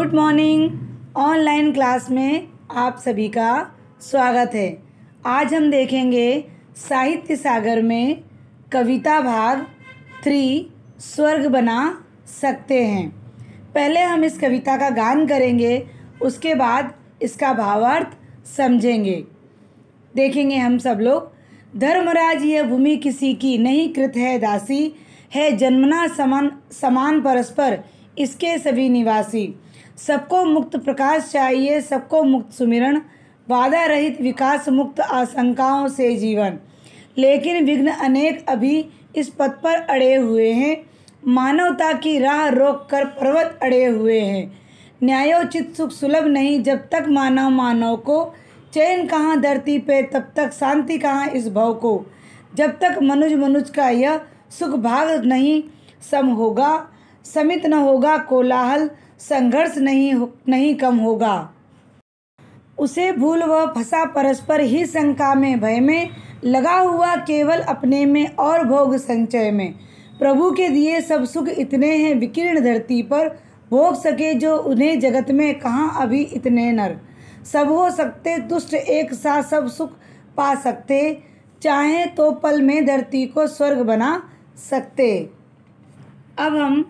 Good morning. Online class में आप सभी का स्वागत है। आज हम देखेंगे साहित्य सागर में कविता भाग 3 स्वर्ग बना सकते हैं। पहले हम इस कविता का गान करेंगे, उसके बाद इसका भावार्थ समझेंगे। देखेंगे हम सब लोग। धर्मराज यह भूमि किसी की नहीं, कृत है दासी, है जन्मना समान परस्पर इसके सभी निवासी। सबको मुक्त प्रकाश चाहिए, सबको मुक्त सुमिरन, बाधा रहित विकास, मुक्त आशंकाओं से जीवन। लेकिन विघ्न अनेक अभी इस पथ पर अड़े हुए हैं, मानवता की राह रोक कर पर्वत अड़े हुए हैं। न्यायोचित सुख सुलभ नहीं जब तक मानव को, चैन कहाँ धरती पे तब तक शांति कहाँ इस भव को। जब तक मनुज का यह सुख भाग नहीं सम होगा, समित न होगा कोलाहल, संघर्ष नहीं कम होगा। उसे भूल वह फंसा परस्पर ही शंका में, भय में लगा हुआ केवल अपने में और भोग संचय में। प्रभु के दिए सब सुख इतने हैं विकीर्ण धरती पर, भोग सके जो उन्हें जगत में कहाँ अभी इतने नर। सब हो सकते तुष्ट एक साथ सब सुख पा सकते, चाहे तो पल में धरती को स्वर्ग बना सकते। अब हम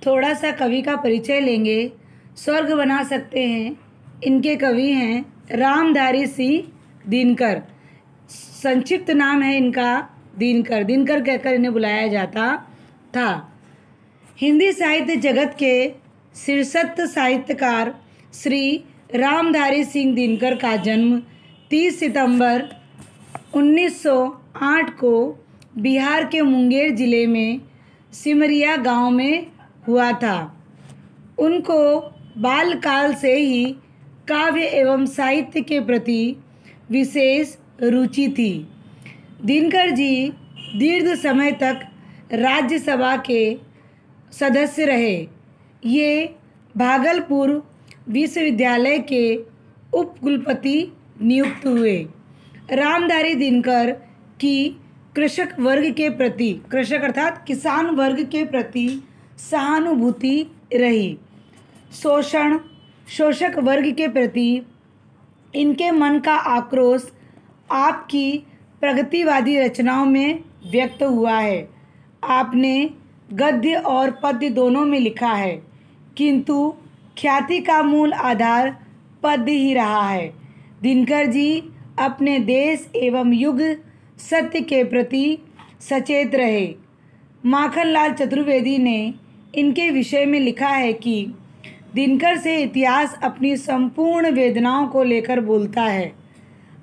थोड़ा सा कवि का परिचय लेंगे। स्वर्ग बना सकते हैं, इनके कवि हैं रामधारी सिंह दिनकर। संक्षिप्त नाम है इनका दिनकर कहकर इन्हें बुलाया जाता था। हिंदी साहित्य जगत के शीर्षस्थ साहित्यकार श्री रामधारी सिंह दिनकर का जन्म 30 सितंबर 1908 को बिहार के मुंगेर जिले में सिमरिया गांव में हुआ था। उनको बालकाल से ही काव्य एवं साहित्य के प्रति विशेष रुचि थी। दिनकर जी दीर्घ समय तक राज्यसभा के सदस्य रहे। ये भागलपुर विश्वविद्यालय के उपकुलपति नियुक्त हुए। रामधारी दिनकर की कृषक वर्ग के प्रति, कृषक अर्थात किसान वर्ग के प्रति सहानुभूति रही। शोषक वर्ग के प्रति इनके मन का आक्रोश आपकी प्रगतिवादी रचनाओं में व्यक्त हुआ है। आपने गद्य और पद्य दोनों में लिखा है, किंतु ख्याति का मूल आधार पद्य ही रहा है। दिनकर जी अपने देश एवं युग सत्य के प्रति सचेत रहे। माखनलाल चतुर्वेदी ने इनके विषय में लिखा है कि दिनकर से इतिहास अपनी संपूर्ण वेदनाओं को लेकर बोलता है।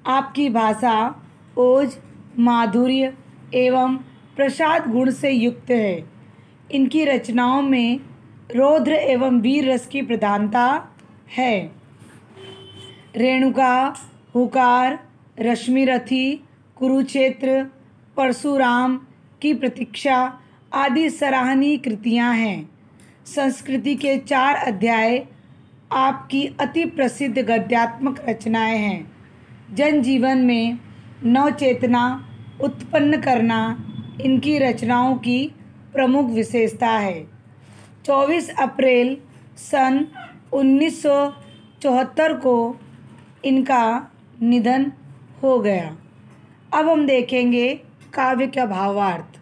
आपकी भाषा ओज, माधुर्य एवं प्रसाद गुण से युक्त है। इनकी रचनाओं में रौद्र एवं वीर रस की प्रधानता है। रेणुका, हुकार, रश्मिरथी, कुरुक्षेत्र, परशुराम की प्रतीक्षा आदि सराहनीय कृतियां हैं। संस्कृति के 4 अध्याय आपकी अति प्रसिद्ध गद्यात्मक रचनाएं हैं। जनजीवन में नव चेतना उत्पन्न करना इनकी रचनाओं की प्रमुख विशेषता है। 24 अप्रैल सन 1974 को इनका निधन हो गया। अब हम देखेंगे काव्य का भावार्थ।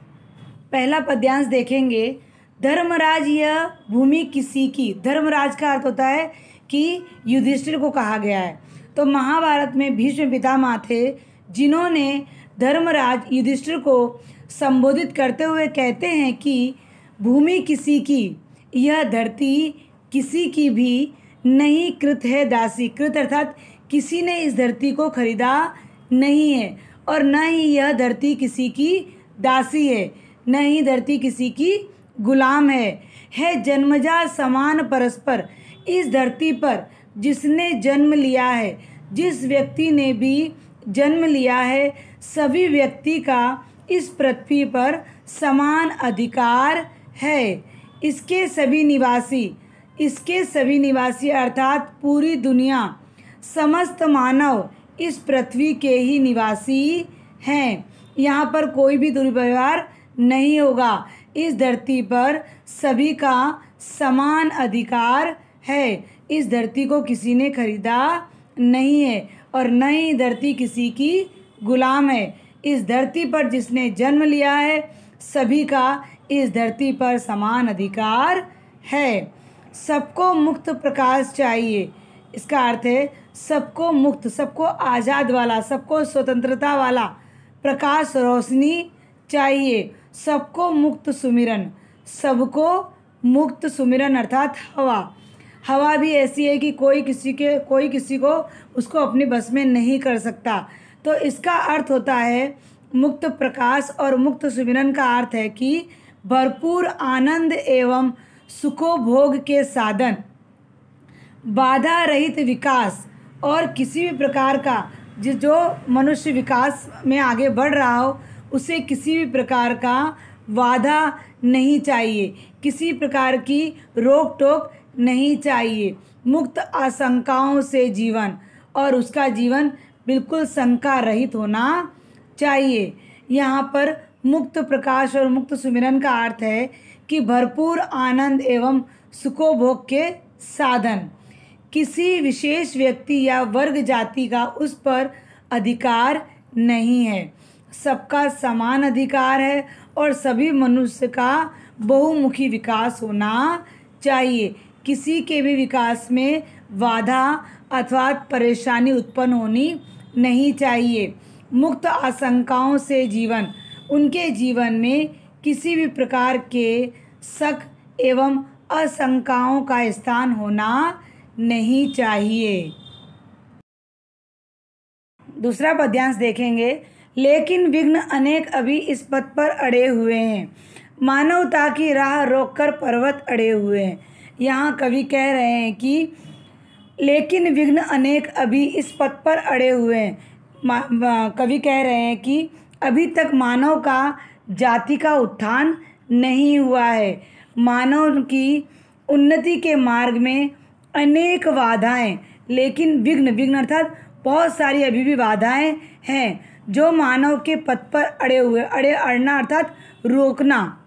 पहला पद्यांश देखेंगे। धर्मराज यह भूमि किसी की। धर्मराज का अर्थ होता है कि युधिष्ठिर को कहा गया है। तो महाभारत में भीष्म पितामह थे, जिन्होंने धर्मराज युधिष्ठिर को संबोधित करते हुए कहते हैं कि भूमि किसी की, यह धरती किसी की भी नहीं, कृत है दासी। कृत अर्थात किसी ने इस धरती को खरीदा नहीं है, और न ही यह धरती किसी की दासी है, न ही धरती किसी की गुलाम है जन्मजा समान परस्पर। इस धरती पर जिसने जन्म लिया है, जिस व्यक्ति ने भी जन्म लिया है, सभी व्यक्ति का इस पृथ्वी पर समान अधिकार है। इसके सभी निवासी अर्थात पूरी दुनिया, समस्त मानव इस पृथ्वी के ही निवासी हैं। यहाँ पर कोई भी दुर्व्यवहार नहीं होगा। इस धरती पर सभी का समान अधिकार है। इस धरती को किसी ने खरीदा नहीं है और न ही धरती किसी की गुलाम है। इस धरती पर जिसने जन्म लिया है सभी का इस धरती पर समान अधिकार है। सबको मुक्त प्रकाश चाहिए। इसका अर्थ है सबको मुक्त, सबको आज़ाद वाला, सबको स्वतंत्रता वाला प्रकाश, रोशनी चाहिए। सबको मुक्त सुमिरन, सबको मुक्त सुमिरन अर्थात हवा। हवा भी ऐसी है कि कोई किसी को उसको अपने बस में नहीं कर सकता। तो इसका अर्थ होता है मुक्त प्रकाश और मुक्त सुमिरन का अर्थ है कि भरपूर आनंद एवं सुखोभोग के साधन, बाधा रहित विकास और किसी भी प्रकार का जो मनुष्य विकास में आगे बढ़ रहा हो उसे किसी भी प्रकार का बाधा नहीं चाहिए, किसी प्रकार की रोक टोक नहीं चाहिए। मुक्त आशंकाओं से जीवन, और उसका जीवन बिल्कुल शंका रहित होना चाहिए। यहाँ पर मुक्त प्रकाश और मुक्त सुमिरन का अर्थ है कि भरपूर आनंद एवं सुखोभोग के साधन। किसी विशेष व्यक्ति या वर्ग जाति का उस पर अधिकार नहीं है, सबका समान अधिकार है और सभी मनुष्य का बहुमुखी विकास होना चाहिए। किसी के भी विकास में बाधा अथवा परेशानी उत्पन्न होनी नहीं चाहिए। मुक्त आशंकाओं से जीवन, उनके जीवन में किसी भी प्रकार के शक एवं आशंकाओं का स्थान होना नहीं चाहिए। दूसरा पद्यांश देखेंगे। लेकिन विघ्न अनेक अभी इस पथ पर अड़े हुए हैं, मानवता की राह रोककर पर्वत अड़े हुए हैं। यहाँ कवि कह रहे हैं कि लेकिन विघ्न अनेक अभी इस पथ पर अड़े हुए हैं। कवि कह रहे हैं कि अभी तक मानव का जाति का उत्थान नहीं हुआ है। मानव की उन्नति के मार्ग में अनेक बाधाएं, लेकिन विघ्न अर्थात बहुत सारी अभी भी बाधाएं हैं जो मानव के पथ पर अड़े हुए। अड़ना अर्थात रोकना,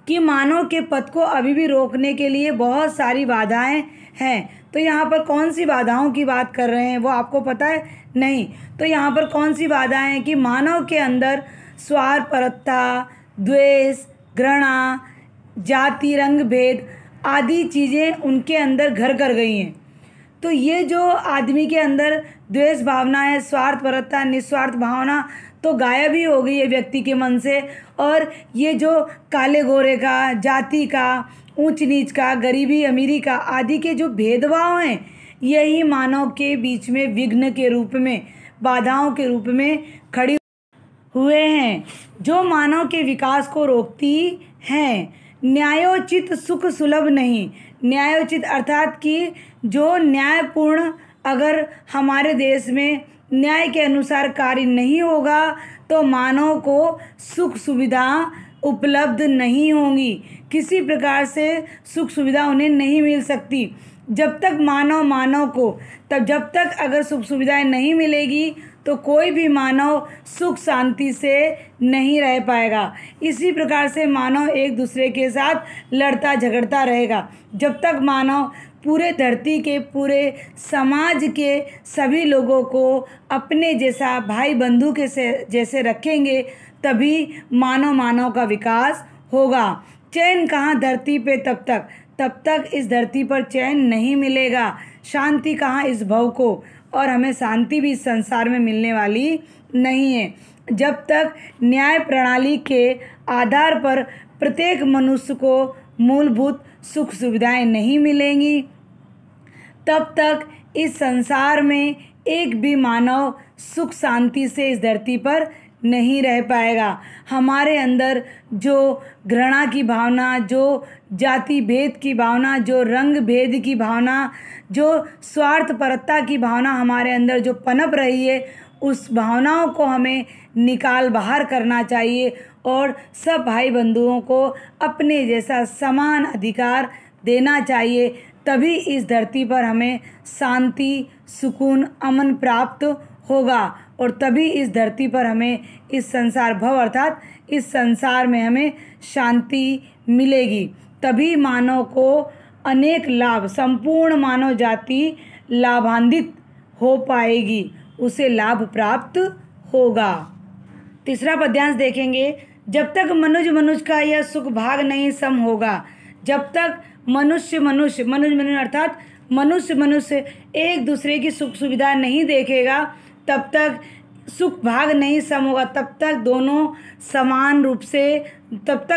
कि मानव के पथ को अभी भी रोकने के लिए बहुत सारी बाधाएं हैं। तो यहाँ पर कौन सी बाधाओं की बात कर रहे हैं वो आपको पता है? नहीं। तो यहाँ पर कौन सी बाधाएं हैं कि मानव के अंदर स्वार्थपरता, द्वेष, घृणा, जाति, रंग भेद आदि चीज़ें उनके अंदर घर कर गई हैं। तो ये जो आदमी के अंदर द्वेष भावना है, स्वार्थपरता, निस्वार्थ भावना तो गायब ही हो गई है व्यक्ति के मन से। और ये जो काले गोरे का, जाति का, ऊंच नीच का, गरीबी अमीरी का आदि के जो भेदभाव हैं यही मानव के बीच में विघ्न के रूप में, बाधाओं के रूप में खड़ी हुए हैं जो मानव के विकास को रोकती हैं। न्यायोचित सुख सुलभ नहीं। न्यायोचित अर्थात कि जो न्यायपूर्ण, अगर हमारे देश में न्याय के अनुसार कार्य नहीं होगा तो मानव को सुख सुविधा उपलब्ध नहीं होंगी, किसी प्रकार से सुख सुविधा उन्हें नहीं मिल सकती। जब तक मानव को जब तक अगर सुख सुविधाएं नहीं मिलेगी तो कोई भी मानव सुख शांति से नहीं रह पाएगा। इसी प्रकार से मानव एक दूसरे के साथ लड़ता झगड़ता रहेगा। जब तक मानव पूरे धरती के, पूरे समाज के सभी लोगों को अपने जैसा, भाई बंधु के जैसे रखेंगे तभी मानव का विकास होगा। चैन कहाँ धरती पे तब तक इस धरती पर चैन नहीं मिलेगा। शांति कहाँ इस भव को, और हमें शांति भी इस संसार में मिलने वाली नहीं है। जब तक न्याय प्रणाली के आधार पर प्रत्येक मनुष्य को मूलभूत सुख सुविधाएं नहीं मिलेंगी तब तक इस संसार में एक भी मानव सुख शांति से इस धरती पर नहीं रह पाएगा। हमारे अंदर जो घृणा की भावना, जो जाति भेद की भावना, जो रंग भेद की भावना, जो स्वार्थपरता की भावना हमारे अंदर जो पनप रही है उस भावनाओं को हमें निकाल बाहर करना चाहिए और सब भाई बंधुओं को अपने जैसा समान अधिकार देना चाहिए। तभी इस धरती पर हमें शांति, सुकून, अमन प्राप्त होगा और तभी इस धरती पर हमें इस संसार भव अर्थात इस संसार में हमें शांति मिलेगी। तभी मानव को अनेक लाभ संपूर्ण मानव जाति लाभान्वित हो पाएगी, उसे लाभ प्राप्त होगा। तीसरा पद्यांश देखेंगे। जब तक मनुज का यह सुख भाग नहीं सम होगा, जब तक मनुष्य अर्थात मनुष्य एक दूसरे की सुख सुविधा नहीं देखेगा, तब तक सुख भाग नहीं सम होगा, तब तक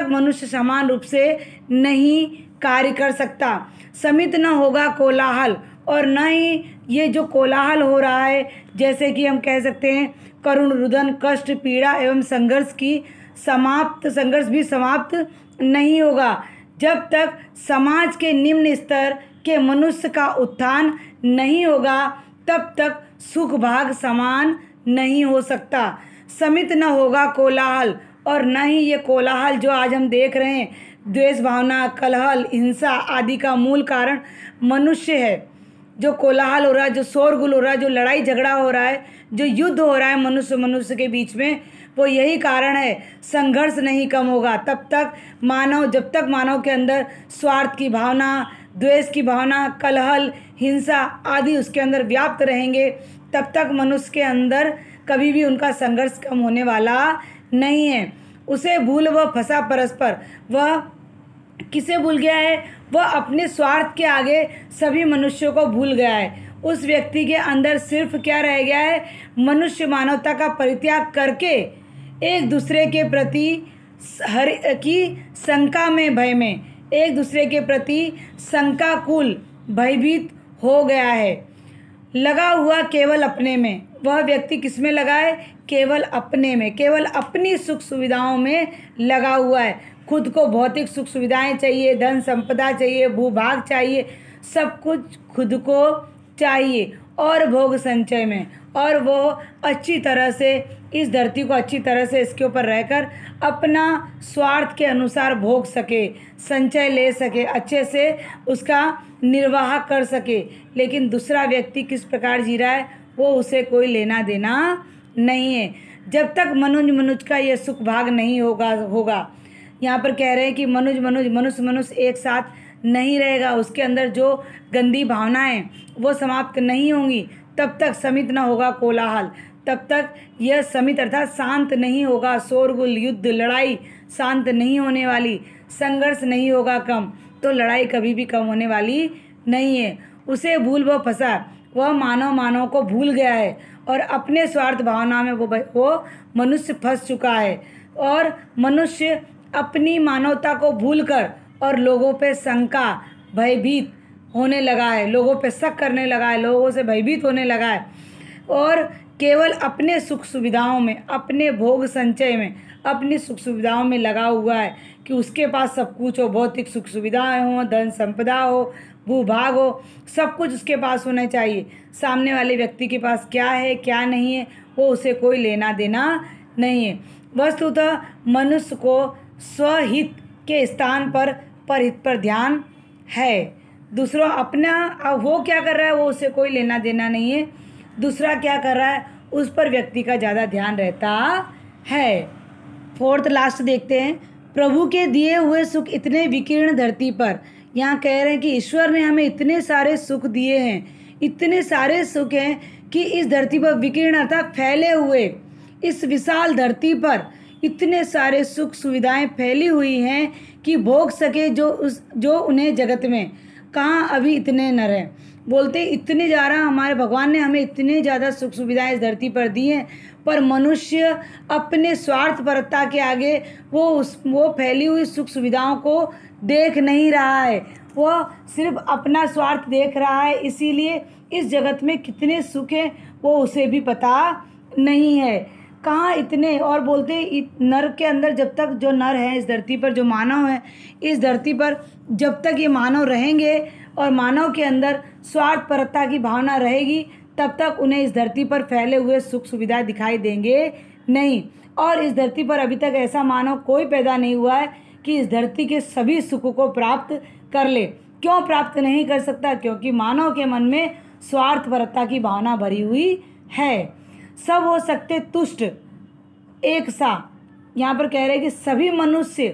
मनुष्य समान रूप से नहीं कार्य कर सकता। समित न होगा कोलाहल, और न ही ये जो कोलाहल हो रहा है, जैसे कि हम कह सकते हैं करुण रुदन, कष्ट, पीड़ा एवं संघर्ष भी समाप्त नहीं होगा, जब तक समाज के निम्न स्तर के मनुष्य का उत्थान नहीं होगा, तब तक सुख भाग समान नहीं हो सकता। समित न होगा कोलाहल, और न ही ये कोलाहल जो आज हम देख रहे हैं, द्वेष भावना, कलह, हिंसा आदि का मूल कारण मनुष्य है। जो कोलाहल हो रहा है, जो शोरगुल हो रहा है, जो लड़ाई झगड़ा हो रहा है, जो युद्ध हो रहा है मनुष्य के बीच में, वो यही कारण है। संघर्ष नहीं कम होगा जब तक मानव के अंदर स्वार्थ की भावना, द्वेष की भावना, कलह, हिंसा आदि उसके अंदर व्याप्त रहेंगे, तब तक मनुष्य के अंदर कभी भी उनका संघर्ष कम होने वाला नहीं है। उसे भूल वह फंसा परस्पर, वह किसे भूल गया है? वह अपने स्वार्थ के आगे सभी मनुष्यों को भूल गया है। उस व्यक्ति के अंदर सिर्फ क्या रह गया है? मनुष्य मानवता का परित्याग करके एक दूसरे के प्रति एक दूसरे के प्रति शंकाकुल भयभीत हो गया है। लगा हुआ केवल अपने में, वह व्यक्ति किस में लगा है? केवल अपने में, केवल अपनी सुख सुविधाओं में लगा हुआ है। खुद को भौतिक सुख सुविधाएं चाहिए, धन संपदा चाहिए, भूभाग चाहिए, सब कुछ खुद को चाहिए और भोग संचय में, और वो अच्छी तरह से इस धरती को अच्छी तरह से इसके ऊपर रहकर अपना स्वार्थ के अनुसार भोग सके, संचय ले सके, अच्छे से उसका निर्वाह कर सके। लेकिन दूसरा व्यक्ति किस प्रकार जी रहा है, वो उसे कोई लेना देना नहीं है। जब तक मनुज का ये सुख भाग नहीं होगा। यहाँ पर कह रहे हैं कि मनुष्य एक साथ नहीं रहेगा, उसके अंदर जो गंदी भावनाएं वो समाप्त नहीं होंगी, तब तक समित न होगा कोलाहल, तब तक यह समित अर्थात शांत नहीं होगा। शोरगुल, युद्ध, लड़ाई शांत नहीं होने वाली, संघर्ष नहीं होगा कम, तो लड़ाई कभी भी कम होने वाली नहीं है। उसे भूल वह फंसा, वह मानव को भूल गया है और अपने स्वार्थ भावना में वो मनुष्य फंस चुका है। और मनुष्य अपनी मानवता को भूलकर और लोगों पे शंका, भयभीत होने लगा है, लोगों पे शक करने लगा है, लोगों से भयभीत होने लगा है और केवल अपने सुख सुविधाओं में, अपने भोग संचय में, अपनी सुख सुविधाओं में लगा हुआ है कि उसके पास सब कुछ हो, भौतिक सुख सुविधाएं हो, धन संपदा हो, भूभाग हो, सब कुछ उसके पास होना चाहिए। सामने वाले व्यक्ति के पास क्या है क्या नहीं है वो उसे कोई लेना देना नहीं है। वस्तुतः मनुष्य को स्वहित के स्थान पर परहित पर ध्यान है। दूसरा अपना वो क्या कर रहा है वो उसे कोई लेना देना नहीं है, दूसरा क्या कर रहा है उस पर व्यक्ति का ज़्यादा ध्यान रहता है। फोर्थ लास्ट देखते हैं। प्रभु के दिए हुए सुख इतने विकीर्ण धरती पर, यहाँ कह रहे हैं कि ईश्वर ने हमें इतने सारे सुख दिए हैं, इतने सारे सुख हैं कि इस धरती पर विकीर्ण अर्थात फैले हुए इस विशाल धरती पर इतने सारे सुख सुविधाएं फैली हुई हैं कि भोग सके जो उन्हें जगत में। कहाँ अभी इतने नर हैं, बोलते इतने ज़्यादा हमारे भगवान ने हमें इतने ज़्यादा सुख सुविधाएं इस धरती पर दी हैं, पर मनुष्य अपने स्वार्थपरता के आगे वो फैली हुई सुख सुविधाओं को देख नहीं रहा है, वो सिर्फ अपना स्वार्थ देख रहा है। इसीलिए इस जगत में कितने सुख हैं वो उसे भी पता नहीं है, कहाँ इतने। और बोलते नर के अंदर जब तक जो नर है इस धरती पर, जो मानव है इस धरती पर, जब तक ये मानव रहेंगे और मानव के अंदर स्वार्थपरता की भावना रहेगी, तब तक उन्हें इस धरती पर फैले हुए सुख सुविधा दिखाई देंगे नहीं। और इस धरती पर अभी तक ऐसा मानव कोई पैदा नहीं हुआ है कि इस धरती के सभी सुखों को प्राप्त कर ले। क्यों प्राप्त नहीं कर सकता? क्योंकि मानव के मन में स्वार्थपरता की भावना भरी हुई है। सब हो सकते तुष्ट एक सा, यहाँ पर कह रहे हैं कि सभी मनुष्य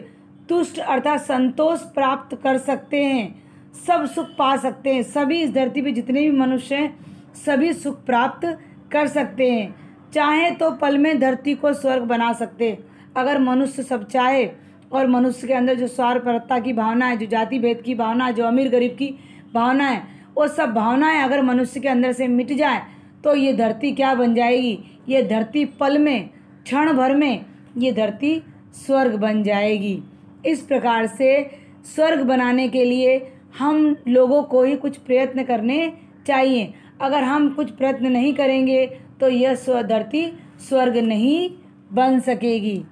तुष्ट अर्थात संतोष प्राप्त कर सकते हैं, सब सुख पा सकते हैं। सभी इस धरती पे जितने भी मनुष्य हैं सभी सुख प्राप्त कर सकते हैं। चाहे तो पल में धरती को स्वर्ग बना सकते हैं। अगर मनुष्य सब चाहे और मनुष्य के अंदर जो स्वार्थपरता की भावना है, जो जाति भेद की भावना है, जो अमीर गरीब की भावना है, वो सब भावनाएं अगर मनुष्य के अंदर से मिट जाए तो ये धरती क्या बन जाएगी? ये धरती पल में, क्षण भर में ये धरती स्वर्ग बन जाएगी। इस प्रकार से स्वर्ग बनाने के लिए हम लोगों को ही कुछ प्रयत्न करने चाहिए। अगर हम कुछ प्रयत्न नहीं करेंगे तो यह धरती स्वर्ग नहीं बन सकेगी।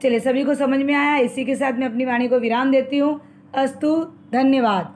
चलिए, सभी को समझ में आया। इसी के साथ मैं अपनी वाणी को विराम देती हूँ। अस्तु, धन्यवाद।